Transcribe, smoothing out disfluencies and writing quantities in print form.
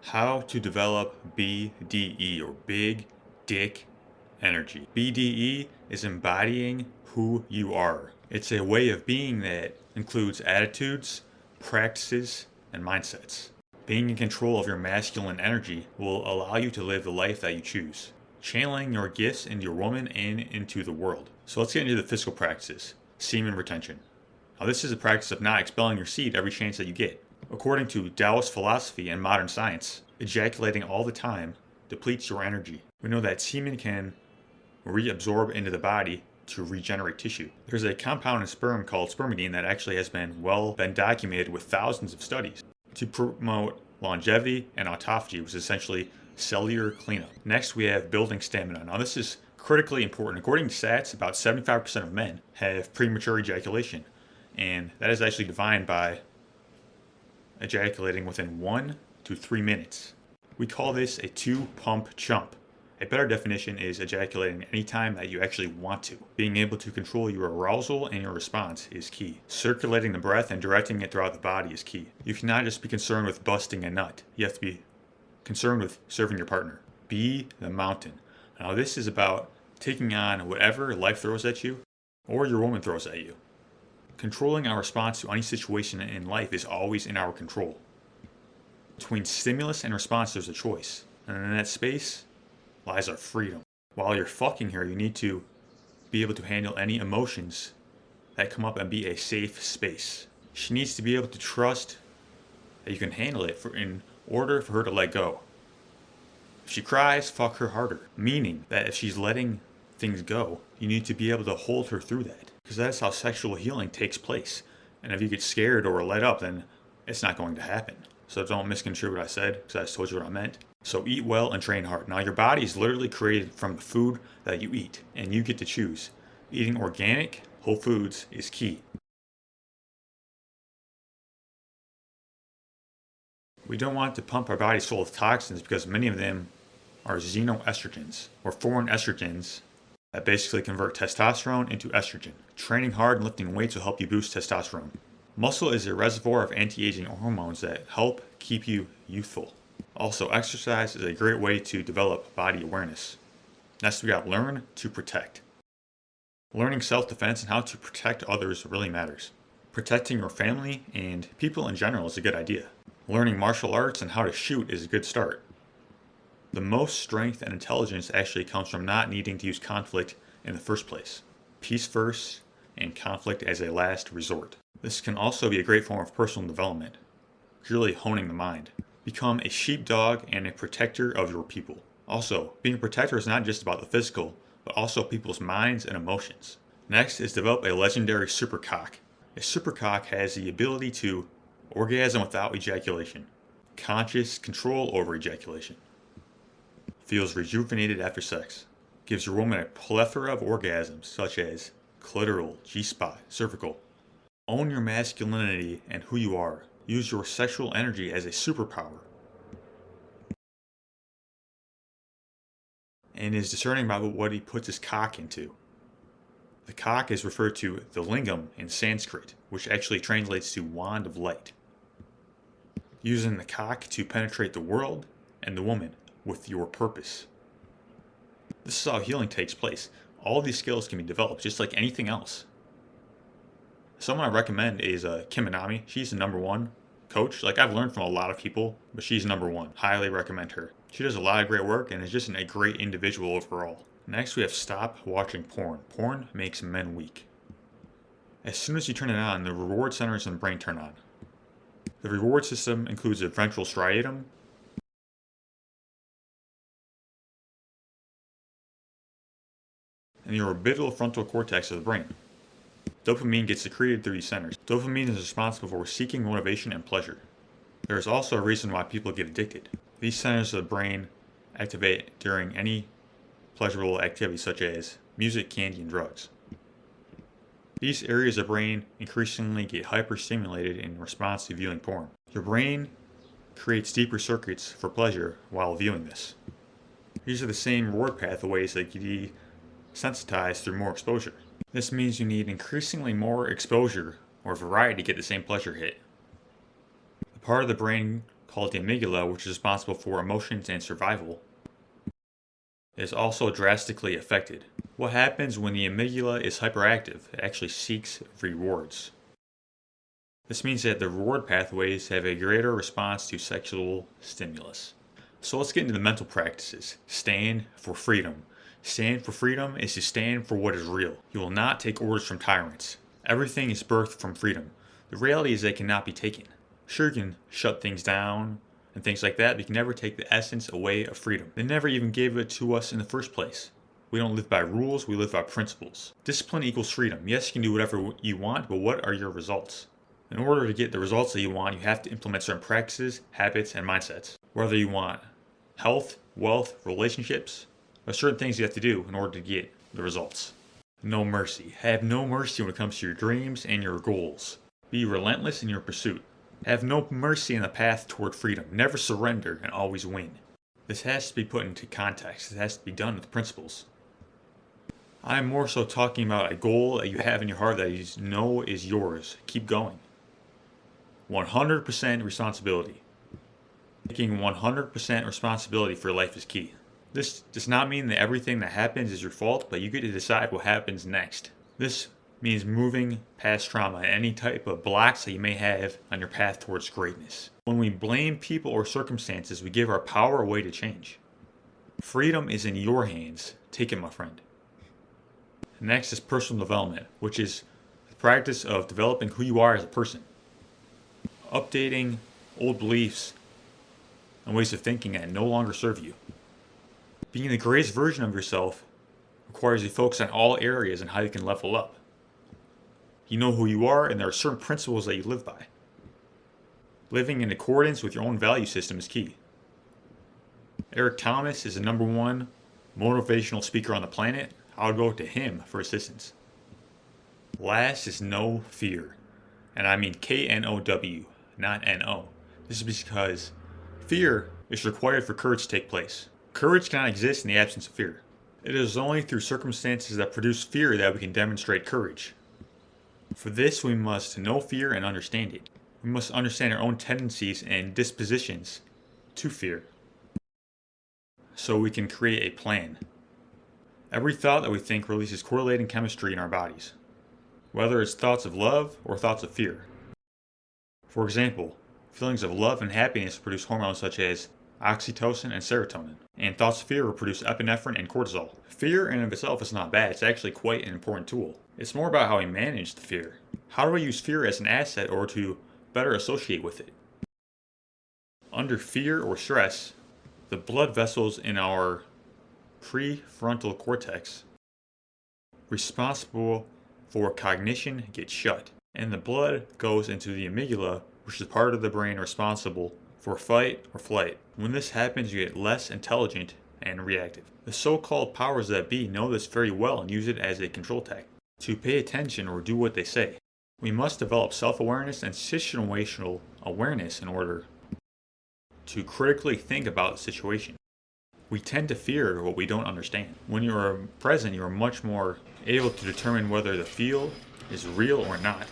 How to develop BDE, or Big Dick Energy. BDE is embodying who you are. It's a way of being that includes attitudes, practices, and mindsets. Being in control of your masculine energy will allow you to live the life that you choose, channeling your gifts into your woman and into the world. So let's get into the physical practices. Semen retention. Now, this is a practice of not expelling your seed every chance that you get. According to Taoist philosophy and modern science, ejaculating all the time depletes your energy. We know that semen can reabsorb into the body to regenerate tissue. There's a compound in sperm called spermidine that actually has been documented with thousands of studies to promote longevity and autophagy, which is essentially cellular cleanup. Next, we have building stamina. Now, this is critically important. According to stats, about 75% of men have premature ejaculation, and that is actually defined by ejaculating within 1 to 3 minutes. We call this a 2-pump chump. A better definition is ejaculating any time that you actually want to. Being able to control your arousal and your response is key. Circulating the breath and directing it throughout the body is key. You cannot just be concerned with busting a nut. You have to be concerned with serving your partner. Be the mountain. Now, this is about taking on whatever life throws at you or your woman throws at you. Controlling our response to any situation in life is always in our control. Between stimulus and response, there's a choice. And in that space lies our freedom. While you're fucking her, you need to be able to handle any emotions that come up and be a safe space. She needs to be able to trust that you can handle it in order for her to let go. If she cries, fuck her harder. Meaning that if she's letting things go, you need to be able to hold her through that. Because that's how sexual healing takes place. And if you get scared or let up, then it's not going to happen. So don't misconstrue what I said, because I just told you what I meant. So eat well and train hard. Now, your body is literally created from the food that you eat, and you get to choose. Eating organic, whole foods is key. We don't want to pump our bodies full of toxins because many of them are xenoestrogens, or foreign estrogens, that basically convert testosterone into estrogen. Training hard and lifting weights will help you boost testosterone. Muscle is a reservoir of anti-aging hormones that help keep you youthful. Also, exercise is a great way to develop body awareness. Next, we got learn to protect. Learning self-defense and how to protect others really matters. Protecting your family and people in general is a good idea. Learning martial arts and how to shoot is a good start. The most strength and intelligence actually comes from not needing to use conflict in the first place. Peace first, and conflict as a last resort. This can also be a great form of personal development, really honing the mind. Become a sheepdog and a protector of your people. Also, being a protector is not just about the physical, but also people's minds and emotions. Next is develop a legendary supercock. A supercock has the ability to orgasm without ejaculation, conscious control over ejaculation, feels rejuvenated after sex, gives your woman a plethora of orgasms such as clitoral, G-spot, cervical. Own your masculinity and who you are. Use your sexual energy as a superpower. And is discerning about what he puts his cock into. The cock is referred to the lingam in Sanskrit, which actually translates to wand of light. Using the cock to penetrate the world and the woman with your purpose. This is how healing takes place. All these skills can be developed just like anything else. Someone I recommend is Kim Anami. She's the #1 coach. I've learned from a lot of people, but she's #1. Highly recommend her. She does a lot of great work and is just a great individual overall. Next, we have stop watching porn. Porn makes men weak. As soon as you turn it on, the reward centers in the brain turn on. The reward system includes the ventral striatum, and the orbitofrontal cortex of the brain. Dopamine gets secreted through these centers. Dopamine is responsible for seeking motivation and pleasure. There is also a reason why people get addicted. These centers of the brain activate during any pleasurable activity such as music, candy, and drugs. These areas of the brain increasingly get hyperstimulated in response to viewing porn. Your brain creates deeper circuits for pleasure while viewing this. These are the same reward pathways that get desensitized through more exposure. This means you need increasingly more exposure or variety to get the same pleasure hit. The part of the brain called the amygdala, which is responsible for emotions and survival, is also drastically affected. What happens when the amygdala is hyperactive? It actually seeks rewards. This means that the reward pathways have a greater response to sexual stimulus. So let's get into the mental practices. Stand for freedom. Stand for freedom is to stand for what is real. You will not take orders from tyrants. Everything is birthed from freedom. The reality is they cannot be taken. Sure, you can shut things down and things like that, but you can never take the essence away of freedom. They never even gave it to us in the first place. We don't live by rules, we live by principles. Discipline equals freedom. Yes, you can do whatever you want, but what are your results? In order to get the results that you want, you have to implement certain practices, habits, and mindsets. Whether you want health, wealth, relationships, there are certain things you have to do in order to get the results. No mercy. Have no mercy when it comes to your dreams and your goals. Be relentless in your pursuit. Have no mercy in the path toward freedom. Never surrender and always win. This has to be put into context. It has to be done with principles. I'm more so talking about a goal that you have in your heart that you know is yours. Keep going. 100% responsibility. Taking 100% responsibility for your life is key. This does not mean that everything that happens is your fault, but you get to decide what happens next. This means moving past trauma and any type of blocks that you may have on your path towards greatness. When we blame people or circumstances, we give our power away to change. Freedom is in your hands. Take it, my friend. Next is personal development, which is the practice of developing who you are as a person. Updating old beliefs and ways of thinking that no longer serve you. Being the greatest version of yourself requires you to focus on all areas and how you can level up. You know who you are, and there are certain principles that you live by. Living in accordance with your own value system is key. Eric Thomas is the #1 motivational speaker on the planet. I would go to him for assistance. Last is no fear. And I mean KNOW, not NO. This is because fear is required for courage to take place. Courage cannot exist in the absence of fear. It is only through circumstances that produce fear that we can demonstrate courage. For this, we must know fear and understand it. We must understand our own tendencies and dispositions to fear, so we can create a plan. Every thought that we think releases correlating chemistry in our bodies, whether it's thoughts of love or thoughts of fear. For example, feelings of love and happiness produce hormones such as oxytocin and serotonin, and thoughts of fear will produce epinephrine and cortisol. Fear in and of itself is not bad, it's actually quite an important tool. It's more about how we manage the fear. How do we use fear as an asset or to better associate with it? Under fear or stress, the blood vessels in our prefrontal cortex, responsible for cognition, get shut, and the blood goes into the amygdala, which is part of the brain responsible for fight or flight. When this happens, you get less intelligent and reactive. The so-called powers that be know this very well and use it as a control tactic to pay attention or do what they say. We must develop self-awareness and situational awareness in order to critically think about the situation. We tend to fear what we don't understand. When you are present, you are much more able to determine whether the feel is real or not.